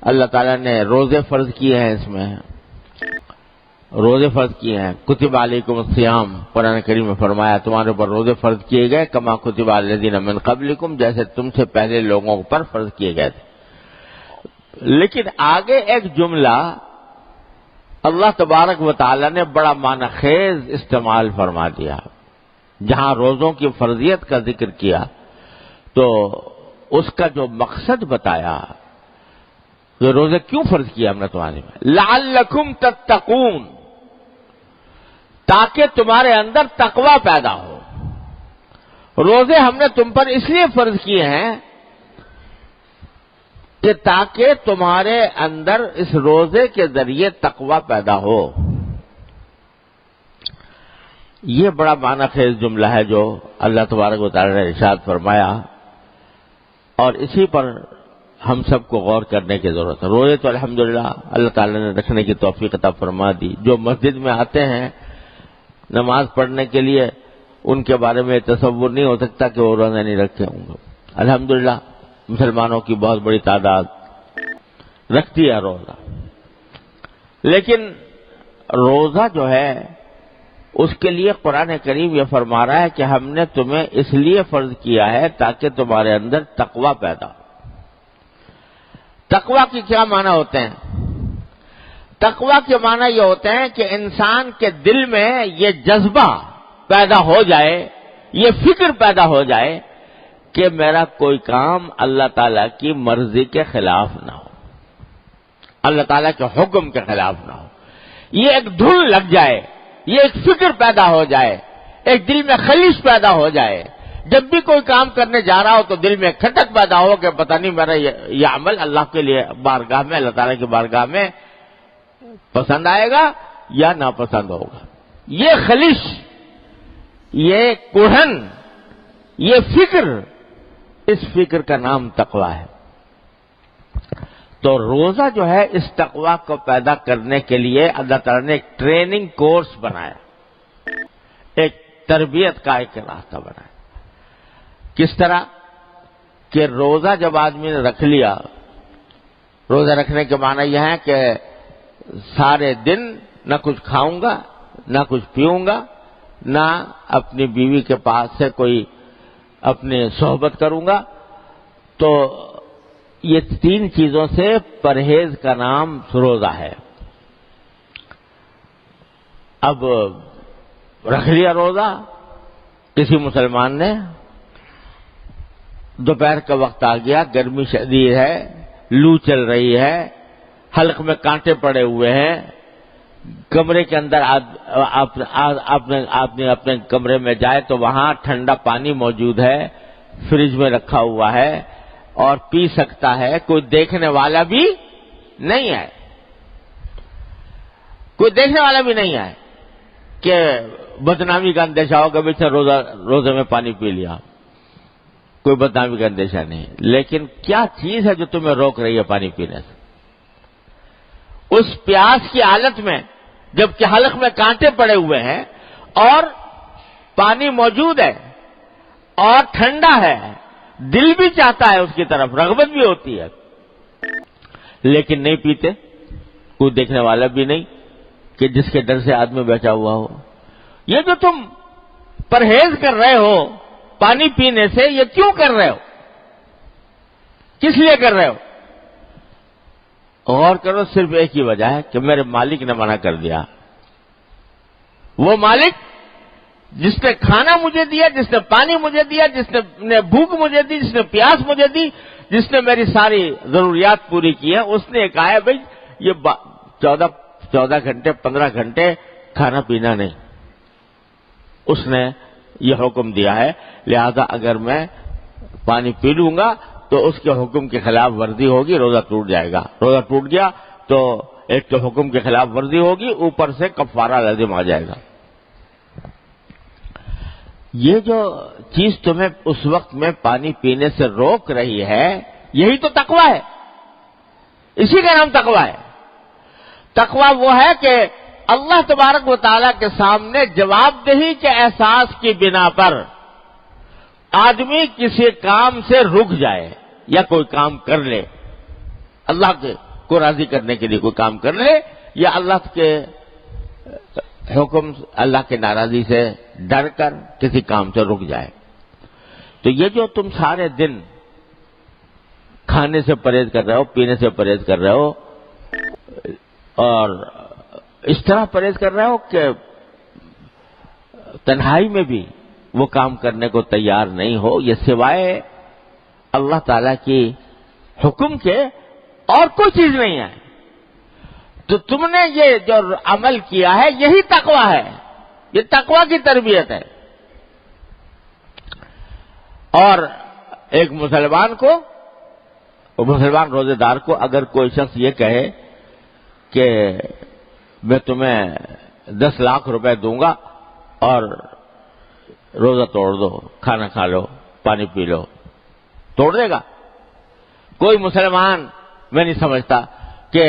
اللہ تعالیٰ نے روزے فرض کیے ہیں، اس میں روزے فرض کیے ہیں. کتب علیکم الصیام، قرآن کریم میں فرمایا تمہارے اوپر روزے فرض کیے گئے، کما کتب علی الذین من قبلکم، جیسے تم سے پہلے لوگوں پر فرض کیے گئے تھے. لیکن آگے ایک جملہ اللہ تبارک و تعالی نے بڑا معنی خیز استعمال فرما دیا. جہاں روزوں کی فرضیت کا ذکر کیا تو اس کا جو مقصد بتایا کہ روزے کیوں فرض کیا ہم نے تمہارے میں، لعلکم تتقون، تاکہ تمہارے اندر تقوی پیدا ہو. روزے ہم نے تم پر اس لیے فرض کیے ہیں کہ تاکہ تمہارے اندر اس روزے کے ذریعے تقوی پیدا ہو. یہ بڑا معنی خیز جملہ ہے جو اللہ تبارک و تعالی نے ارشاد فرمایا، اور اسی پر ہم سب کو غور کرنے کی ضرورت ہے. روزے تو الحمدللہ اللہ تعالی نے رکھنے کی توفیق عطا فرما دی. جو مسجد میں آتے ہیں نماز پڑھنے کے لیے، ان کے بارے میں تصور نہیں ہو سکتا کہ وہ روزہ نہیں رکھے ہوں گے. الحمدللہ مسلمانوں کی بہت بڑی تعداد رکھتی ہے روزہ. لیکن روزہ جو ہے اس کے لیے قرآن کریم یہ فرما رہا ہے کہ ہم نے تمہیں اس لیے فرض کیا ہے تاکہ تمہارے اندر تقوی پیدا ہو. تقوی کے کیا معنی ہوتے ہیں؟ تقوی کے معنی یہ ہوتے ہیں کہ انسان کے دل میں یہ جذبہ پیدا ہو جائے، یہ فکر پیدا ہو جائے کہ میرا کوئی کام اللہ تعالیٰ کی مرضی کے خلاف نہ ہو، اللہ تعالیٰ کے حکم کے خلاف نہ ہو. یہ ایک دھن لگ جائے، یہ ایک فکر پیدا ہو جائے، ایک دل میں خلیش پیدا ہو جائے. جب بھی کوئی کام کرنے جا رہا ہو تو دل میں کھٹک پیدا ہو کہ پتہ نہیں میرا یہ عمل اللہ کے لیے بارگاہ میں، اللہ تعالیٰ کی بارگاہ میں پسند آئے گا یا ناپسند ہوگا. یہ خلیش، یہ کوڑھن، یہ فکر، اس فکر کا نام تقوی ہے. تو روزہ جو ہے اس تقوی کو پیدا کرنے کے لیے اللہ تعالیٰ نے ایک ٹریننگ کورس بنایا، ایک تربیت کا ایک راستہ بنایا. کس طرح کہ روزہ جب آدمی نے رکھ لیا، روزہ رکھنے کے معنی یہ ہے کہ سارے دن نہ کچھ کھاؤں گا، نہ کچھ پیوں گا، نہ اپنی بیوی کے پاس سے کوئی اپنی صحبت کروں گا. تو یہ تین چیزوں سے پرہیز کا نام روزہ ہے. اب رکھ لیا روزہ کسی مسلمان نے، دوپہر کا وقت آ گیا، گرمی شدید ہے، لو چل رہی ہے، حلق میں کانٹے پڑے ہوئے ہیں، کمرے کے اندر آدمی اپنے کمرے میں جائے تو وہاں ٹھنڈا پانی موجود ہے، فریج میں رکھا ہوا ہے اور پی سکتا ہے. کوئی دیکھنے والا بھی نہیں ہے، کوئی دیکھنے والا بھی نہیں ہے کہ بدنامی کا اندیشہ ہوگا بیچ روزے میں پانی پی لیا. کوئی بدنامی کا اندیشہ نہیں. لیکن کیا چیز ہے جو تمہیں روک رہی ہے پانی پینے سے؟ اس پیاس کی حالت میں جبکہ حلق میں کانٹے پڑے ہوئے ہیں اور پانی موجود ہے اور ٹھنڈا ہے، دل بھی چاہتا ہے اس کی طرف، رغبت بھی ہوتی ہے، لیکن نہیں پیتے. کوئی دیکھنے والا بھی نہیں کہ جس کے ڈر سے آدمی بیٹھا ہوا ہو. یہ جو تم پرہیز کر رہے ہو پانی پینے سے، یہ کیوں کر رہے ہو؟ کس لیے کر رہے ہو؟ غور کرو، صرف ایک ہی وجہ ہے کہ میرے مالک نے منع کر دیا. وہ مالک جس نے کھانا مجھے دیا، جس نے پانی مجھے دیا، جس نے بھوک مجھے دی، جس نے پیاس مجھے دی، جس نے میری ساری ضروریات پوری کی ہے، اس نے کہا ہے بھائی یہ 14 گھنٹے 15 گھنٹے کھانا پینا نہیں. اس نے یہ حکم دیا ہے، لہذا اگر میں پانی پی لوں گا تو اس کے حکم کی خلاف ورزی ہوگی، روزہ ٹوٹ جائے گا. روزہ ٹوٹ گیا تو ایک تو حکم کی خلاف ورزی ہوگی، اوپر سے کفارہ لازم آ جائے گا. یہ جو چیز تمہیں اس وقت میں پانی پینے سے روک رہی ہے، یہی تو تقوی ہے، اسی کا نام تقوی ہے. تقوی وہ ہے کہ اللہ تبارک و تعالیٰ کے سامنے جواب دہی کے احساس کی بنا پر آدمی کسی کام سے رک جائے یا کوئی کام کر لے اللہ کے کو راضی کرنے کے لیے کوئی کام کر لے، یا اللہ کے حکم، اللہ کے ناراضی سے ڈر کر کسی کام سے رک جائے۔ تو یہ جو تم سارے دن کھانے سے پرہیز کر رہے ہو، پینے سے پرہیز کر رہے ہو، اور اس طرح پرہیز کر رہے ہو کہ تنہائی میں بھی وہ کام کرنے کو تیار نہیں ہو، یہ سوائے اللہ تعالی کی حکم کے اور کوئی چیز نہیں ہے، تو تم نے یہ جو عمل کیا ہے یہی تقوی ہے، یہ تقوی کی تربیت ہے۔ اور ایک مسلمان روزے دار کو اگر کوئی شخص یہ کہے کہ میں تمہیں 10 لاکھ روپے دوں گا اور روزہ توڑ دو، کھانا کھا لو، پانی پی لو، توڑ دے گا؟ کوئی مسلمان میں نہیں سمجھتا کہ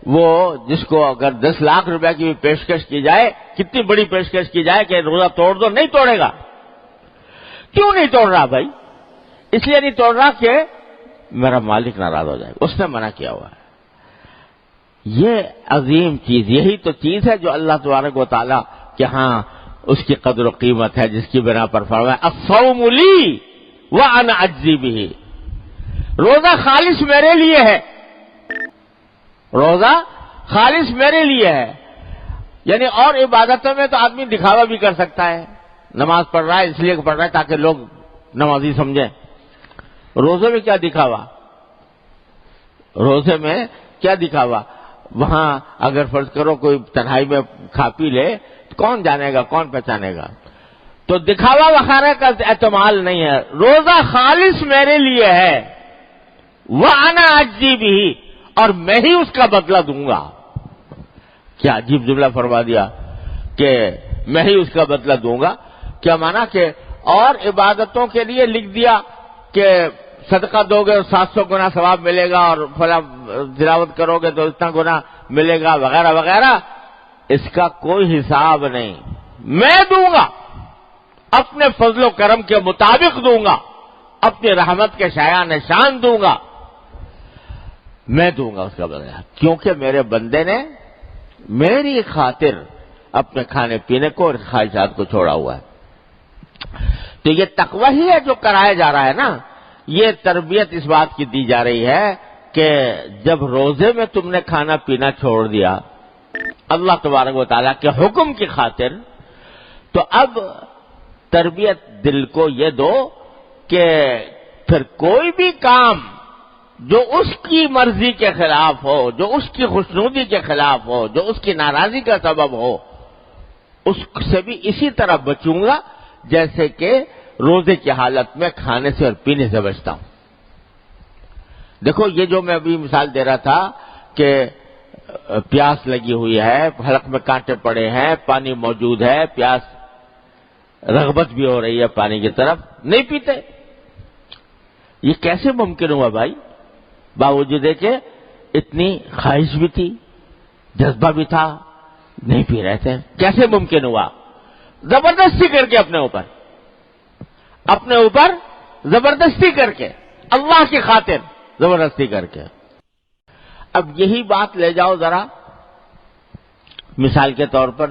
وہ جس کو اگر 10 لاکھ روپے کی بھی پیشکش کی جائے، کتنی بڑی پیشکش کی جائے کہ روزہ توڑ دو، نہیں توڑے گا۔ کیوں نہیں توڑ رہا بھائی؟ اس لیے نہیں توڑ رہا کہ میرا مالک ناراض ہو جائے گا، اس نے منع کیا ہوا ہے۔ یہ عظیم چیز، یہی تو چیز ہے جو اللہ تبارک و تعالیٰ کہ ہاں اس کی قدر و قیمت ہے، جس کی بنا پر فرمایا الصوم لی وانا اجزی بہ، روزہ خالص میرے لیے ہے، روزہ خالص میرے لیے ہے۔ یعنی اور عبادتوں میں تو آدمی دکھاوا بھی کر سکتا ہے، نماز پڑھ رہا ہے اس لیے پڑھ رہا ہے تاکہ لوگ نمازی سمجھیں، روزے میں کیا دکھاوا؟ روزے میں کیا دکھاوا؟ وہاں اگر فرض کرو کوئی تنہائی میں کھا پی لے تو کون جانے گا، کون پہچانے گا؟ تو دکھاوا وغیرہ کا احتمال نہیں ہے، روزہ خالص میرے لیے ہے، وَأَنَا أَجْزِي بِهِ، اور میں ہی اس کا بدلہ دوں گا۔ کیا عجیب جملہ فرما دیا کہ میں ہی اس کا بدلہ دوں گا۔ کیا مانا کہ اور عبادتوں کے لیے لکھ دیا کہ صدقہ دو گے 700 گنا ثواب ملے گا، اور فلاں تلاوت کرو گے تو اتنا گنا ملے گا، وغیرہ وغیرہ، اس کا کوئی حساب نہیں، میں دوں گا، اپنے فضل و کرم کے مطابق دوں گا، اپنی رحمت کے شایان شان دوں گا، میں دوں گا اس کا بدلہ، کیونکہ میرے بندے نے میری خاطر اپنے کھانے پینے کو اور خواہشات کو چھوڑا ہوا ہے۔ تو یہ تقوی ہی ہے جو کرایا جا رہا ہے نا، یہ تربیت اس بات کی دی جا رہی ہے کہ جب روزے میں تم نے کھانا پینا چھوڑ دیا اللہ تبارک و تعالیٰ کے حکم کی خاطر، تو اب تربیت دل کو یہ دو کہ پھر کوئی بھی کام جو اس کی مرضی کے خلاف ہو، جو اس کی خوشنودی کے خلاف ہو، جو اس کی ناراضی کا سبب ہو، اس سے بھی اسی طرح بچوں گا جیسے کہ روزے کی حالت میں کھانے سے اور پینے سے بچتا ہوں۔ دیکھو یہ جو میں ابھی مثال دے رہا تھا کہ پیاس لگی ہوئی ہے، حلق میں کانٹے پڑے ہیں، پانی موجود ہے، پیاس رغبت بھی ہو رہی ہے پانی کی طرف، نہیں پیتے، یہ کیسے ممکن ہوا بھائی؟ باوجود ہے کہ اتنی خواہش بھی تھی، جذبہ بھی تھا، نہیں پی رہے تھے، کیسے ممکن ہوا؟ زبردستی کر کے اپنے اوپر زبردستی کر کے، اللہ کی خاطر زبردستی کر کے۔ اب یہی بات لے جاؤ ذرا، مثال کے طور پر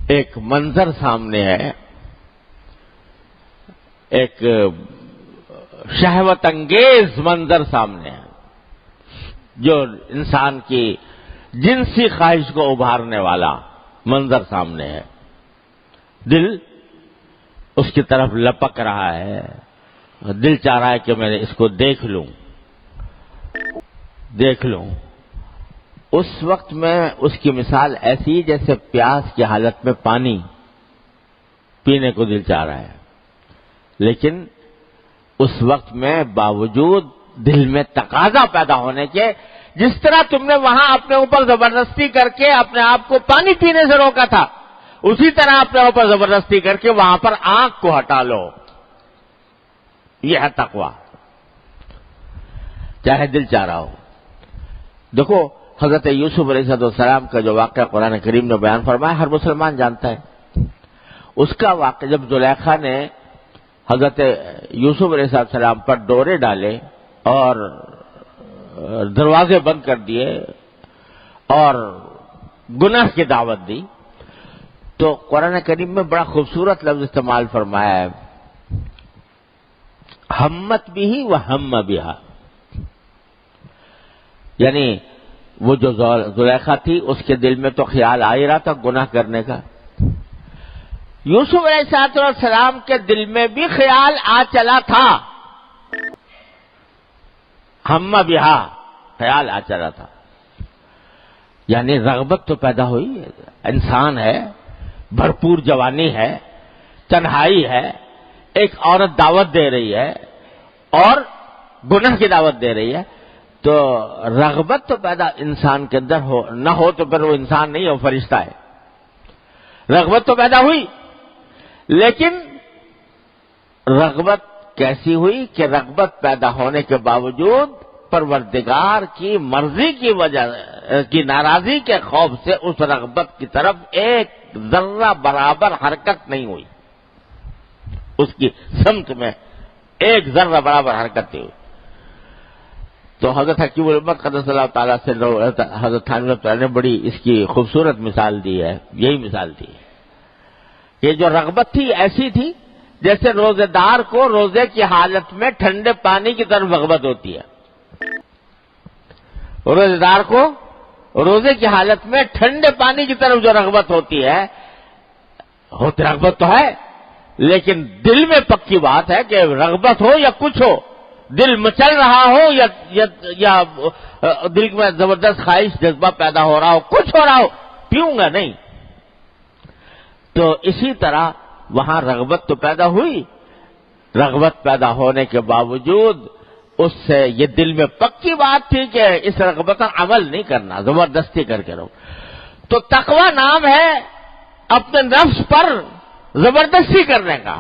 ایک منظر سامنے ہے، ایک شہوت انگیز منظر سامنے ہے جو انسان کی جنسی خواہش کو ابھارنے والا منظر سامنے ہے، دل اس کی طرف لپک رہا ہے، دل چاہ رہا ہے کہ میں اس کو دیکھ لوں۔ اس وقت میں اس کی مثال ایسی جیسے پیاس کی حالت میں پانی پینے کو دل چاہ رہا ہے، لیکن اس وقت میں باوجود دل میں تقاضا پیدا ہونے کے، جس طرح تم نے وہاں اپنے اوپر زبردستی کر کے اپنے آپ کو پانی پینے سے روکا تھا، اسی طرح اپنے اوپر زبردستی کر کے وہاں پر آنکھ کو ہٹا لو۔ یہ ہے تقویٰ، چاہے دل چاہ رہا ہو۔ دیکھو حضرت یوسف علیہ السلام کا جو واقعہ قرآن کریم نے بیان فرمایا ہر مسلمان جانتا ہے۔ اس کا واقعہ جب زلیخا نے حضرت یوسف علیہ السلام پر ڈورے ڈالے اور دروازے بند کر دیے اور گناہ کی دعوت دی، تو قرآن کریم میں بڑا خوبصورت لفظ استعمال فرمایا ہے، ہمت بھی و ہم بہا، یعنی وہ جو زلیخا تھی اس کے دل میں تو خیال آ ہی رہا تھا گناہ کرنے کا، یوسف علیہ السلام کے دل میں بھی خیال آ چلا تھا، ہم بہا، خیال آ چلا تھا، یعنی رغبت تو پیدا ہوئی، انسان ہے، بھرپور جوانی ہے، تنہائی ہے، ایک عورت دعوت دے رہی ہے اور گناہ کی دعوت دے رہی ہے، تو رغبت تو پیدا انسان کے اندر ہو، نہ ہو تو پھر وہ انسان نہیں ہو، فرشتہ ہے۔ رغبت تو پیدا ہوئی، لیکن رغبت کیسی ہوئی کہ رغبت پیدا ہونے کے باوجود پروردگار کی مرضی کی وجہ کی ناراضی کے خوف سے اس رغبت کی طرف ایک ذرہ برابر حرکت نہیں ہوئی، اس کی سمت میں ایک ذرہ برابر حرکت نہیں ہوئی۔ تو حضرت حکیم الامت قدس اللہ تعالیٰ سے حضرت تھانوی رحمۃ اللہ نے بڑی اس کی خوبصورت مثال دی ہے، یہی مثال دی ہے کہ جو رغبت تھی ایسی تھی جیسے روزے دار کو روزے کی حالت میں ٹھنڈے پانی کی طرف رغبت ہوتی ہے، روزے دار کو روزے کی حالت میں ٹھنڈے پانی کی طرف جو رغبت ہوتی ہے، رغبت تو ہے لیکن دل میں پکی بات ہے کہ رغبت ہو یا کچھ ہو، دل مچل رہا ہو یا دل میں زبردست خواہش جذبہ پیدا ہو رہا ہو، کچھ ہو رہا ہو، پیوں گا نہیں۔ تو اسی طرح وہاں رغبت تو پیدا ہوئی، رغبت پیدا ہونے کے باوجود اس سے یہ دل میں پکی بات تھی کہ اس رغبت پر عمل نہیں کرنا، زبردستی کر کے رہو۔ تو تقویٰ نام ہے اپنے نفس پر زبردستی کرنے کا،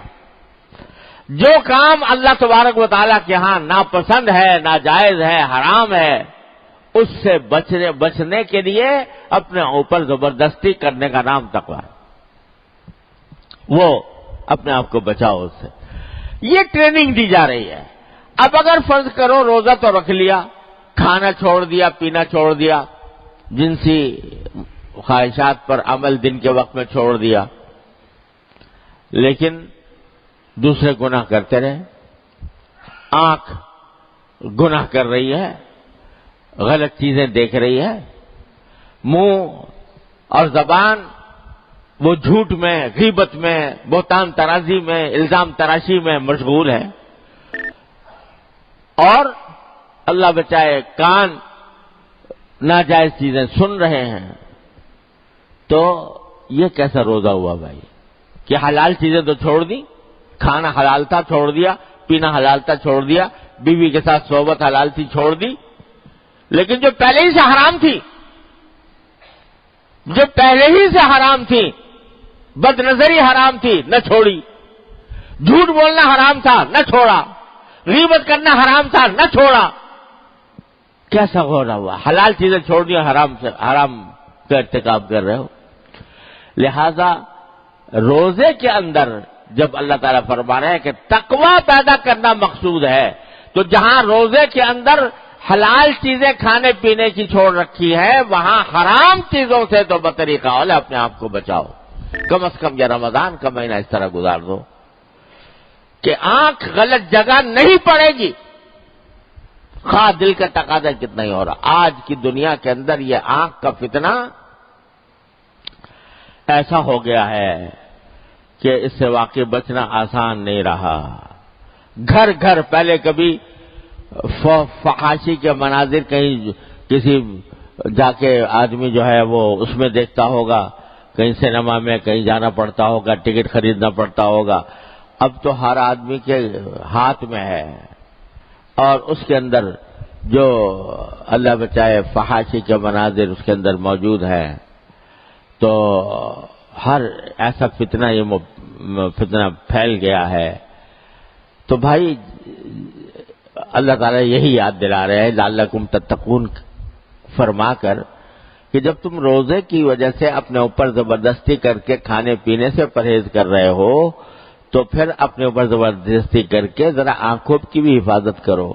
جو کام اللہ تبارک و تعالیٰ کے ہاں ناپسند ہے، ناجائز ہے، حرام ہے، اس سے بچنے کے لیے اپنے اوپر زبردستی کرنے کا نام تقویٰ ہے، وہ اپنے آپ کو بچاؤ اس سے، یہ ٹریننگ دی جا رہی ہے۔ اب اگر فرض کرو روزہ تو رکھ لیا، کھانا چھوڑ دیا، پینا چھوڑ دیا، جنسی خواہشات پر عمل دن کے وقت میں چھوڑ دیا، لیکن دوسرے گناہ کرتے رہے، آنکھ گناہ کر رہی ہے، غلط چیزیں دیکھ رہی ہے، منہ اور زبان وہ جھوٹ میں، غیبت میں، بہتان ترازی میں، الزام تراشی میں مشغول ہے، اور اللہ بچائے کان ناجائز چیزیں سن رہے ہیں، تو یہ کیسا روزہ ہوا بھائی کہ حلال چیزیں تو چھوڑ دی، کھانا حلال تھا چھوڑ دیا، پینا حلال تھا چھوڑ دیا، بیوی کے ساتھ صحبت حلال تھی چھوڑ دی، لیکن جو پہلے ہی سے حرام تھی، جو پہلے ہی سے حرام تھی، بد نظری حرام تھی، نہ چھوڑی، جھوٹ بولنا حرام تھا، نہ چھوڑا، غیبت کرنا حرام تھا، نہ چھوڑا، کیسا ہو رہا ہوا؟ حلال چیزیں چھوڑ دی، حرام کا ارتکاب کر رہے ہو۔ لہذا روزے کے اندر جب اللہ تعالیٰ فرما رہے ہیں کہ تقویٰ پیدا کرنا مقصود ہے، تو جہاں روزے کے اندر حلال چیزیں کھانے پینے کی چھوڑ رکھی ہے، وہاں حرام چیزوں سے تو بطریقہ اولا اپنے آپ کو بچاؤ، کم از کم یہ رمضان کا مہینہ اس طرح گزار دو کہ آنکھ غلط جگہ نہیں پڑے گی، خواہ دل کا تقاضا کتنا ہی ہو رہا۔ آج کی دنیا کے اندر یہ آنکھ کا فتنہ ایسا ہو گیا ہے کہ اس سے واقعی بچنا آسان نہیں رہا۔ گھر گھر پہلے کبھی فحاشی کے مناظر کہیں کسی جا کے آدمی جو ہے وہ اس میں دیکھتا ہوگا، کہیں سینما میں کہیں جانا پڑتا ہوگا، ٹکٹ خریدنا پڑتا ہوگا، اب تو ہر آدمی کے ہاتھ میں ہے، اور اس کے اندر جو اللہ بچائے فحاشی کے مناظر اس کے اندر موجود ہیں، تو ہر ایسا فتنہ یہ فتنہ پھیل گیا ہے۔ تو بھائی اللہ تعالیٰ یہی یاد دلا رہے ہیں لعلکم تتقون فرما کر کہ جب تم روزے کی وجہ سے اپنے اوپر زبردستی کر کے کھانے پینے سے پرہیز کر رہے ہو، تو پھر اپنے اوپر زبردستی کر کے ذرا آنکھوں کی بھی حفاظت کرو۔